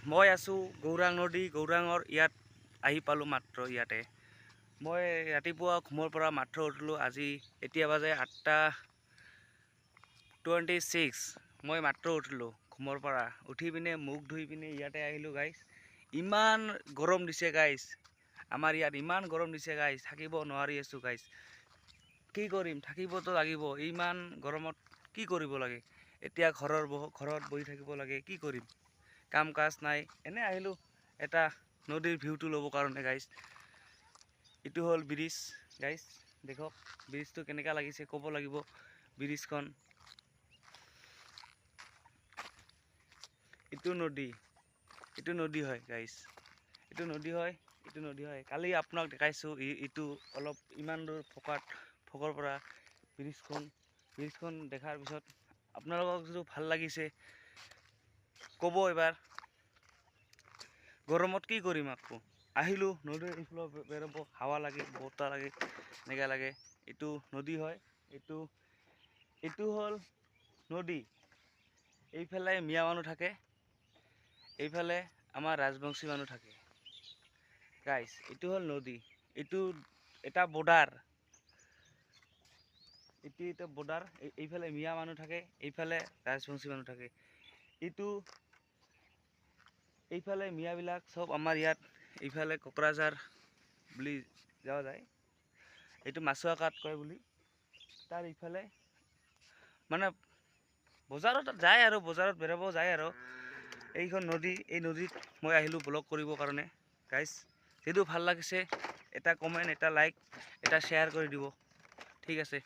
মই আছোঁ গৌৰাং নদী। গৌৰাঙৰ ইয়াত আহি পালোঁ মাত্ৰ ইয়াতে। মই ৰাতিপুৱা ঘুমৰ পৰা মাত্ৰ উঠিলোঁ। আজি এতিয়া বাজে 8:26। মই মাত্ৰ উঠিলোঁ ঘুমৰ পৰা। উঠি পিনে মুখ ধুই পিনে ইয়াতে আহিলোঁ গাইছ। ইমান গৰম দিছে গাইছ। আমাৰ ইয়াত ইমান গৰম দিছে গাইছ, থাকিব নোৱাৰি আছোঁ গাইছ। কি কৰিম, থাকিবতো লাগিব। ইমান গৰমত কি কৰিব লাগে? এতিয়া ঘৰত বহি থাকিব লাগে। কি কৰিম? কাম কাজ নাই, এনে আহিলোঁ এটা নদীৰ ভিউটো ল'ব কাৰণে গাইছ। এইটো হ'ল ব্ৰিজ গাইছ, দেখক ব্ৰিজটো কেনেকুৱা লাগিছে ক'ব লাগিব। ব্ৰিজখন এইটো নদী হয় গাইছ। এইটো নদী হয়। কালি আপোনাক দেখাইছোঁ এইটো অলপ ইমান দূৰ ফকৰ পৰা ব্ৰিজখন দেখাৰ পিছত আপোনালোকক যদি ভাল লাগিছে ক'ব। এবাৰ গৰমত কি কৰিম, আকৌ আহিলোঁ নদীৰ এইফালে বেৰাব, হাৱা লাগে, বতাহ লাগে, এনেকুৱা লাগে। এইটো নদী হয়। এইটো হ'ল নদী। এইফালে মিয়া মানুহ থাকে, এইফালে আমাৰ ৰাজবংশী মানুহ থাকে গাইছ। এইটো হ'ল নদী। এইটো এটা বৰ্ডাৰ। এটা বৰ্ডাৰ। এইফালে মিয়া মানুহ থাকে, এইফালে ৰাজবংশী মানুহ থাকে। এইফালে মিয়াবিলাক চব আমাৰ ইয়াত, এইফালে কোকৰাঝাৰ বুলি যোৱা যায়। এইটো মাছুৱা কাট কয় বুলি। তাৰ ইফালে মানে বজাৰত যায় আৰু বজাৰত বেৰাব যায় আৰু। এইখন নদী, এই নদীত মই আহিলোঁ ব্লগ কৰিবৰ কাৰণে গাইছ। যিটো ভাল লাগিছে এটা কমেণ্ট, এটা লাইক, এটা শ্বেয়াৰ কৰি দিব। ঠিক আছে।